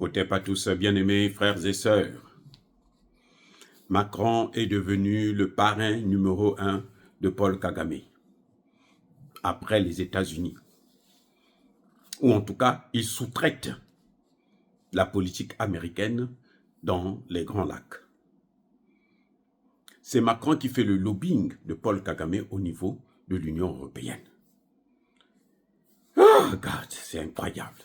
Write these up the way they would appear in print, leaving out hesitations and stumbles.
Otep à tous, bien-aimés frères et sœurs. Macron est devenu le parrain numéro 1 de Paul Kagame, après les États-Unis. Ou en tout cas, il sous-traite la politique américaine dans les Grands Lacs. C'est Macron qui fait le lobbying de Paul Kagame au niveau de l'Union européenne. Oh, regarde, c'est incroyable.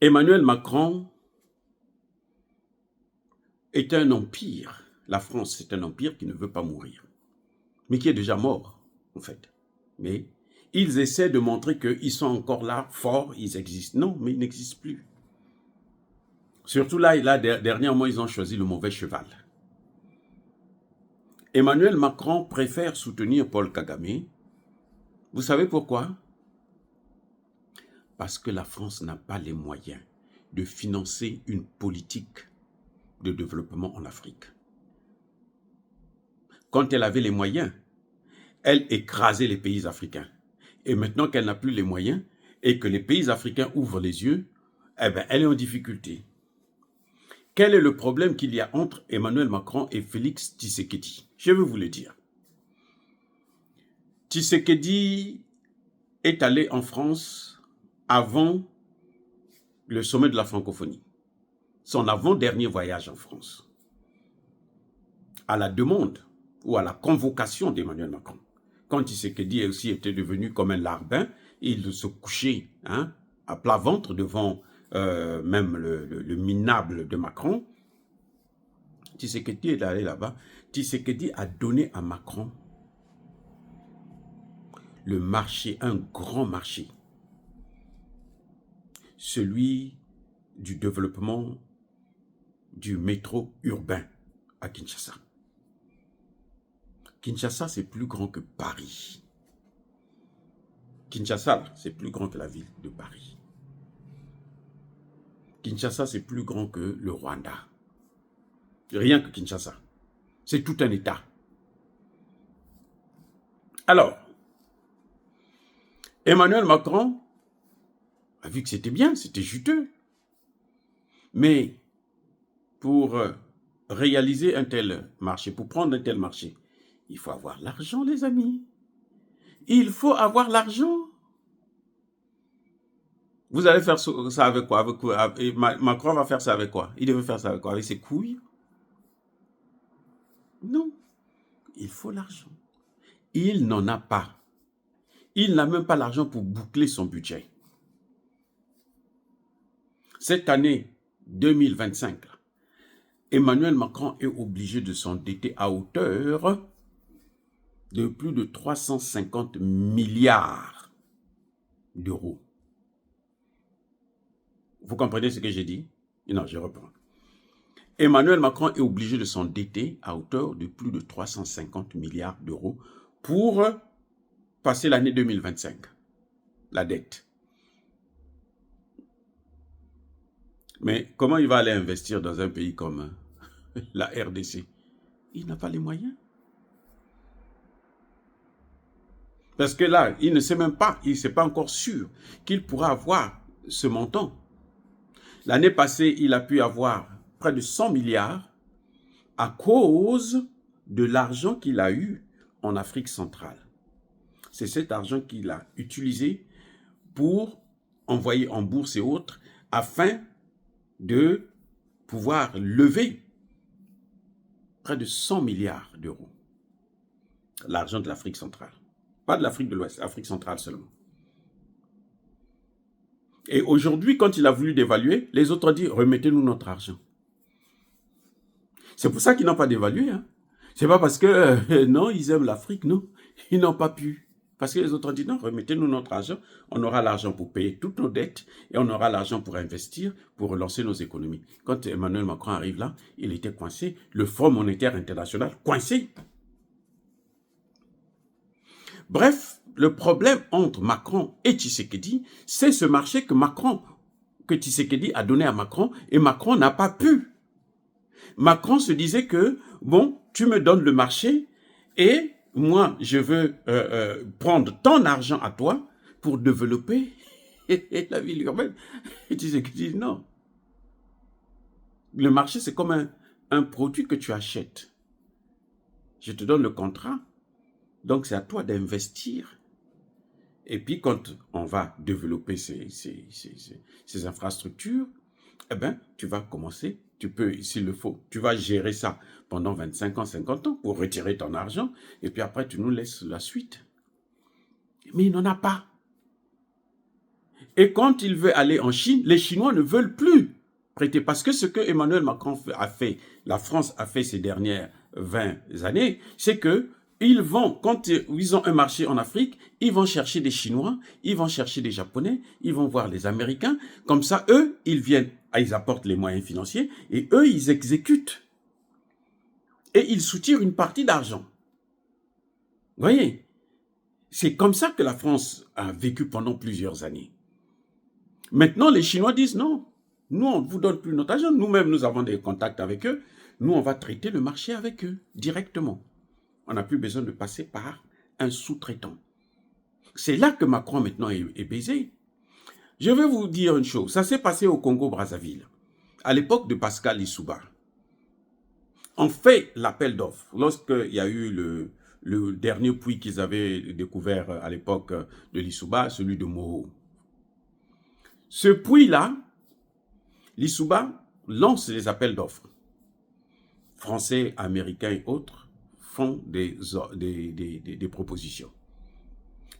Emmanuel Macron est un empire. La France, c'est un empire qui ne veut pas mourir, mais qui est déjà mort, en fait. Mais ils essaient de montrer qu'ils sont encore là, forts, ils existent. Non, mais ils n'existent plus. Surtout là, dernièrement, ils ont choisi le mauvais cheval. Emmanuel Macron préfère soutenir Paul Kagame. Vous savez pourquoi? Parce que la France n'a pas les moyens de financer une politique de développement en Afrique. Quand elle avait les moyens, elle écrasait les pays africains. Et maintenant qu'elle n'a plus les moyens et que les pays africains ouvrent les yeux, eh bien, elle est en difficulté. Quel est le problème qu'il y a entre Emmanuel Macron et Félix Tshisekedi? Je vais vous le dire. Tshisekedi est allé en France avant le sommet de la francophonie. Son avant-dernier voyage en France. À la demande ou à la convocation d'Emmanuel Macron. Quand Tshisekedi aussi était devenu comme un larbin, il se couchait à plat ventre devant même le minable de Macron. Tshisekedi est allé là-bas. Tshisekedi a donné à Macron le marché, un grand marché. Celui du développement du métro urbain à Kinshasa. Kinshasa, c'est plus grand que Paris. Kinshasa, c'est plus grand que la ville de Paris. Kinshasa, c'est plus grand que le Rwanda. Rien que Kinshasa. C'est tout un État. Alors, Emmanuel Macron a vu que c'était bien, c'était juteux. Mais pour réaliser un tel marché, pour prendre un tel marché, il faut avoir l'argent, les amis. Il faut avoir l'argent. Vous allez faire ça avec quoi? Macron va faire ça avec quoi? Il devait faire ça avec quoi? Avec ses couilles? Non. Il faut l'argent. Il n'en a pas. Il n'a même pas l'argent pour boucler son budget. Cette année 2025, Emmanuel Macron est obligé de s'endetter à hauteur de plus de 350 milliards d'euros. Vous comprenez ce que j'ai dit? Non, je reprends. Emmanuel Macron est obligé de s'endetter à hauteur de plus de 350 milliards d'euros pour passer l'année 2025, la dette. Mais comment il va aller investir dans un pays comme la RDC? Il n'a pas les moyens. Parce que là, il ne sait même pas, il ne sait pas encore sûr qu'il pourra avoir ce montant. L'année passée, il a pu avoir près de 100 milliards à cause de l'argent qu'il a eu en Afrique centrale. C'est cet argent qu'il a utilisé pour envoyer en bourse et autres afin de pouvoir lever près de 100 milliards d'euros. L'argent de l'Afrique centrale. Pas de l'Afrique de l'Ouest, l'Afrique centrale seulement. Et aujourd'hui, quand il a voulu dévaluer, les autres ont dit, remettez-nous notre argent. C'est pour ça qu'ils n'ont pas dévalué. C'est pas parce que, non, ils aiment l'Afrique, non. Ils n'ont pas pu. Parce que les autres ont dit, non, remettez-nous notre argent. On aura l'argent pour payer toutes nos dettes et on aura l'argent pour investir, pour relancer nos économies. Quand Emmanuel Macron arrive là, il était coincé. Le Fonds monétaire international, coincé. Bref, le problème entre Macron et Tshisekedi, c'est ce marché que Tshisekedi a donné à Macron et Macron n'a pas pu. Macron se disait que, bon, tu me donnes le marché et moi, je veux prendre ton argent à toi pour développer la ville urbaine. Et Tshisekedi dit non. Le marché, c'est comme un produit que tu achètes. Je te donne le contrat, donc c'est à toi d'investir. Et puis, quand on va développer ces infrastructures, eh bien, tu vas commencer, tu peux, s'il le faut, tu vas gérer ça pendant 25 ans, 50 ans pour retirer ton argent, et puis après, tu nous laisses la suite. Mais il n'en a pas. Et quand il veut aller en Chine, les Chinois ne veulent plus prêter. Parce que ce que Emmanuel Macron a fait, la France a fait ces dernières 20 années, c'est que ils vont, quand ils ont un marché en Afrique, ils vont chercher des Chinois, ils vont chercher des Japonais, ils vont voir les Américains. Comme ça, eux, ils viennent, ils apportent les moyens financiers et eux, ils exécutent. Et ils soutirent une partie d'argent. Vous voyez, c'est comme ça que la France a vécu pendant plusieurs années. Maintenant, les Chinois disent non, nous, on ne vous donne plus notre argent. Nous-mêmes, nous avons des contacts avec eux. Nous, on va traiter le marché avec eux directement. On n'a plus besoin de passer par un sous-traitant. C'est là que Macron, maintenant, est baisé. Je vais vous dire une chose. Ça s'est passé au Congo-Brazzaville, à l'époque de Pascal Lissouba. On fait l'appel d'offres. Lorsqu'il y a eu le dernier puits qu'ils avaient découvert à l'époque de Lissouba, celui de Moho. Ce puits-là, Lissouba lance les appels d'offres. Français, Américains et autres font des propositions.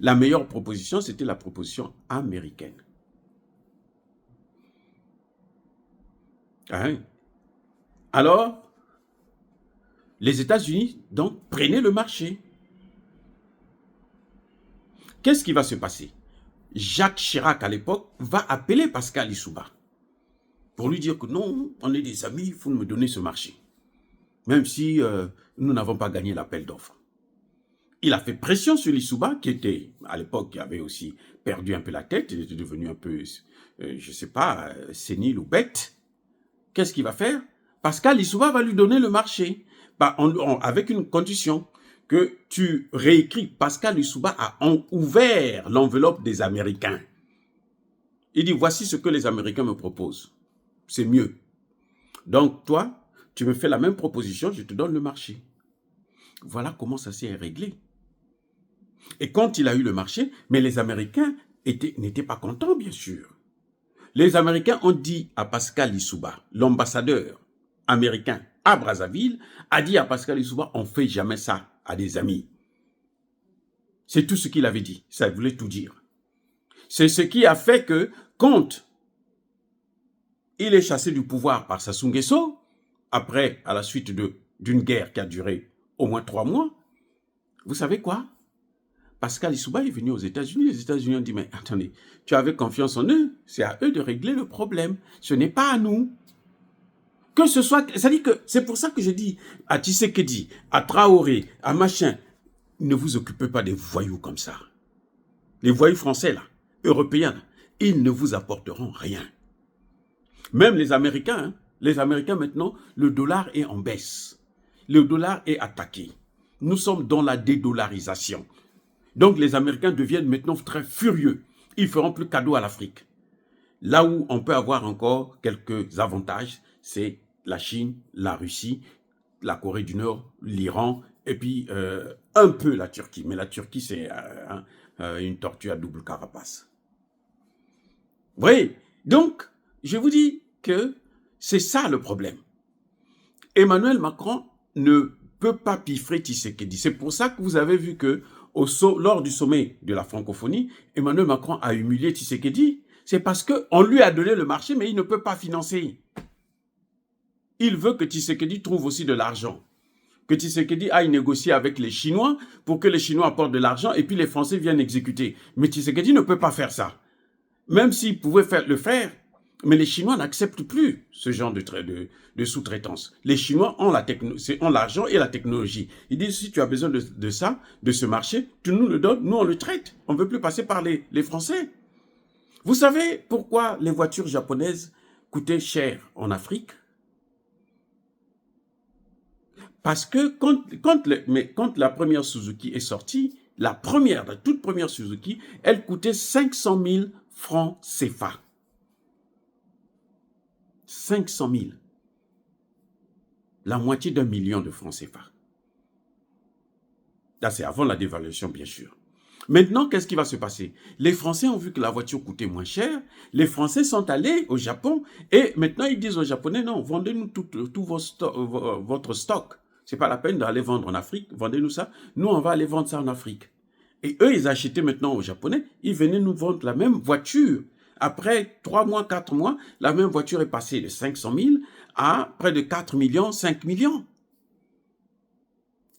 La meilleure proposition, c'était la proposition américaine. Hein? Alors, les États-Unis, donc, prenaient le marché. Qu'est-ce qui va se passer? Jacques Chirac, à l'époque, va appeler Pascal Lissouba pour lui dire que non, on est des amis, il faut me donner ce marché. Même si nous n'avons pas gagné l'appel d'offres. Il a fait pression sur Lissouba, qui était, à l'époque, qui avait aussi perdu un peu la tête, il était devenu un peu, je ne sais pas, sénile ou bête. Qu'est-ce qu'il va faire? Pascal Lissouba va lui donner le marché, avec une condition, que tu réécris. Pascal Lissouba a ouvert l'enveloppe des Américains. Il dit, voici ce que les Américains me proposent. C'est mieux. Donc, toi, tu me fais la même proposition, je te donne le marché. Voilà comment ça s'est réglé. Et quand il a eu le marché, mais les Américains n'étaient pas contents, bien sûr. Les Américains ont dit à Pascal Lissouba, l'ambassadeur américain à Brazzaville, a dit à Pascal Lissouba, on ne fait jamais ça à des amis. C'est tout ce qu'il avait dit. Ça voulait tout dire. C'est ce qui a fait que, quand il est chassé du pouvoir par Sassou Nguesso, après, à la suite d'une guerre qui a duré au moins 3 mois, vous savez quoi? Pascal Lissouba est venu aux États-Unis. Les États-Unis ont dit, mais attendez, tu avais confiance en eux, c'est à eux de régler le problème. Ce n'est pas à nous. Que ce soit, c'est-à-dire que c'est pour ça que je dis à Tshisekedi, à Traoré, à machin, ne vous occupez pas des voyous comme ça. Les voyous français, là, européens, là, ils ne vous apporteront rien. Même les Américains, maintenant, le dollar est en baisse. Le dollar est attaqué. Nous sommes dans la dédollarisation. Donc les Américains deviennent maintenant très furieux. Ils ne feront plus cadeau à l'Afrique. Là où on peut avoir encore quelques avantages, c'est la Chine, la Russie, la Corée du Nord, l'Iran, et puis un peu la Turquie. Mais la Turquie, c'est une tortue à double carapace. Vous voyez? Donc, je vous dis que c'est ça le problème. Emmanuel Macron ne peut pas piffrer Tshisekedi. C'est pour ça que vous avez vu que lors du sommet de la francophonie, Emmanuel Macron a humilié Tshisekedi. C'est parce qu'on lui a donné le marché, mais il ne peut pas financer. Il veut que Tshisekedi trouve aussi de l'argent. Que Tshisekedi aille négocier avec les Chinois pour que les Chinois apportent de l'argent et puis les Français viennent exécuter. Mais Tshisekedi ne peut pas faire ça. Même s'il pouvait le faire, mais les Chinois n'acceptent plus ce genre de sous-traitance. Les Chinois ont l'argent et la technologie. Ils disent, si tu as besoin de ça, de ce marché, tu nous le donnes, nous on le traite. On ne veut plus passer par les Français. Vous savez pourquoi les voitures japonaises coûtaient cher en Afrique? Parce que quand la première Suzuki est sortie, la toute première Suzuki, elle coûtait 500 000 francs CFA. 500 000. La moitié d'1 million de francs CFA. Là, c'est avant la dévaluation, bien sûr. Maintenant, qu'est-ce qui va se passer? Les Français ont vu que la voiture coûtait moins cher. Les Français sont allés au Japon et maintenant ils disent aux Japonais, non, vendez-nous tout votre stock. C'est pas la peine d'aller vendre en Afrique, vendez-nous ça. Nous, on va aller vendre ça en Afrique. Et eux, ils achetaient maintenant aux Japonais, ils venaient nous vendre la même voiture. Après 3 mois, 4 mois, la même voiture est passée de 500 000 à près de 4 millions, 5 millions.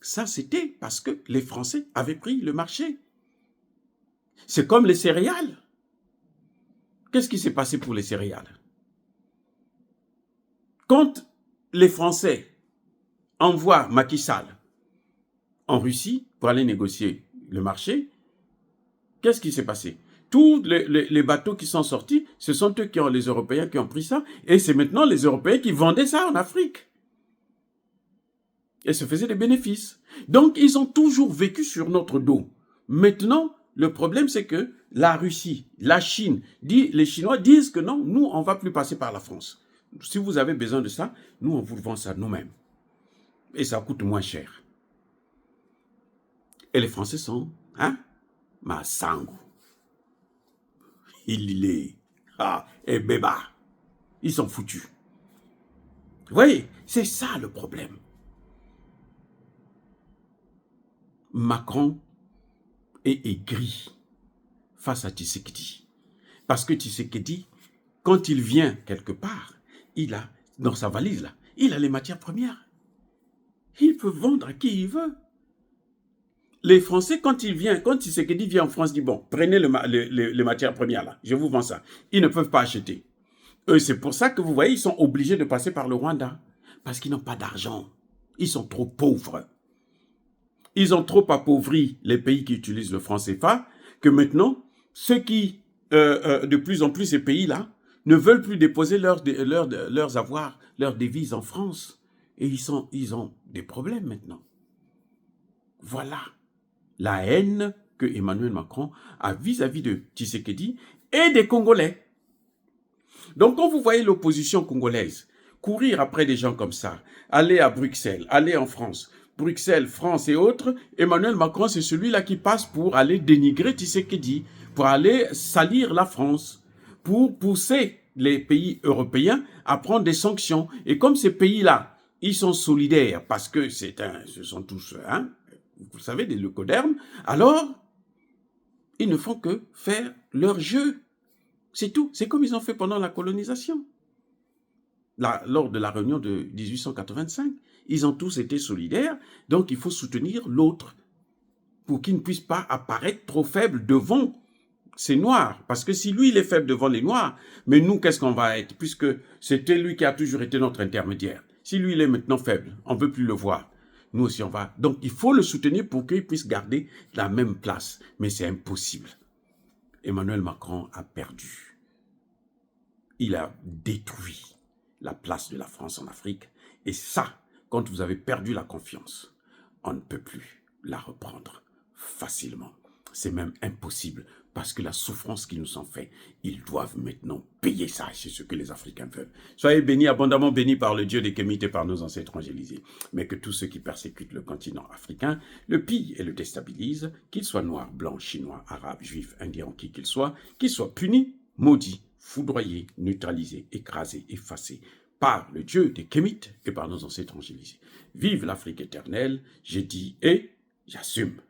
Ça, c'était parce que les Français avaient pris le marché. C'est comme les céréales. Qu'est-ce qui s'est passé pour les céréales? Quand les Français envoient Macky Sall en Russie pour aller négocier le marché, qu'est-ce qui s'est passé? Tous les bateaux qui sont sortis, ce sont eux les Européens qui ont pris ça, et c'est maintenant les Européens qui vendaient ça en Afrique. Et se faisaient des bénéfices. Donc, ils ont toujours vécu sur notre dos. Maintenant, le problème, c'est que la Russie, la Chine, les Chinois disent que non, nous, on ne va plus passer par la France. Si vous avez besoin de ça, nous, on vous vend ça nous-mêmes. Et ça coûte moins cher. Et les Français sont, Massango. Il est, et Béba. Ils sont foutus. Vous voyez, c'est ça le problème. Macron est aigri face à Tshisekedi. Parce que Tshisekedi, quand il vient quelque part, il a, dans sa valise là, il a les matières premières. Il peut vendre à qui il veut. Les Français, quand Tshisekedi vient en France, dit bon, prenez les matières premières là, je vous vends ça. Ils ne peuvent pas acheter. Eux, c'est pour ça que vous voyez, ils sont obligés de passer par le Rwanda. Parce qu'ils n'ont pas d'argent. Ils sont trop pauvres. Ils ont trop appauvri les pays qui utilisent le franc CFA, que maintenant, ceux qui, de plus en plus, ces pays-là, ne veulent plus déposer leurs avoirs, leurs devises en France. Et ils ont des problèmes maintenant. Voilà la haine que Emmanuel Macron a vis-à-vis de Tshisekedi et des Congolais. Donc, quand vous voyez l'opposition congolaise courir après des gens comme ça, aller à Bruxelles, aller en France, Bruxelles, France et autres, Emmanuel Macron, c'est celui-là qui passe pour aller dénigrer Tshisekedi, pour aller salir la France, pour pousser les pays européens à prendre des sanctions. Et comme ces pays-là, ils sont solidaires parce que ce sont tous, vous savez, des leucodermes, alors ils ne font que faire leur jeu. C'est tout. C'est comme ils ont fait pendant la colonisation. Lors de la réunion de 1885, ils ont tous été solidaires, donc il faut soutenir l'autre pour qu'il ne puisse pas apparaître trop faible devant ces Noirs. Parce que si lui, il est faible devant les Noirs, mais nous, qu'est-ce qu'on va être? Puisque c'était lui qui a toujours été notre intermédiaire. Si lui, il est maintenant faible, on ne veut plus le voir. Nous aussi, on va. Donc, il faut le soutenir pour qu'il puisse garder la même place. Mais c'est impossible. Emmanuel Macron a perdu. Il a détruit la place de la France en Afrique. Et ça, quand vous avez perdu la confiance, on ne peut plus la reprendre facilement. C'est même impossible parce que la souffrance qu'ils nous ont fait, ils doivent maintenant payer ça. C'est ce que les Africains veulent. Soyez bénis, abondamment bénis par le Dieu des Kémites et par nos ancêtres angélisés. Mais que tous ceux qui persécutent le continent africain le pillent et le déstabilisent, qu'ils soient noirs, blancs, chinois, arabes, juifs, indiens, qui qu'ils soient punis, maudits, foudroyés, neutralisés, écrasés, effacés par le Dieu des Kémites et par nos ancêtres angélisés. Vive l'Afrique éternelle, j'ai dit et j'assume.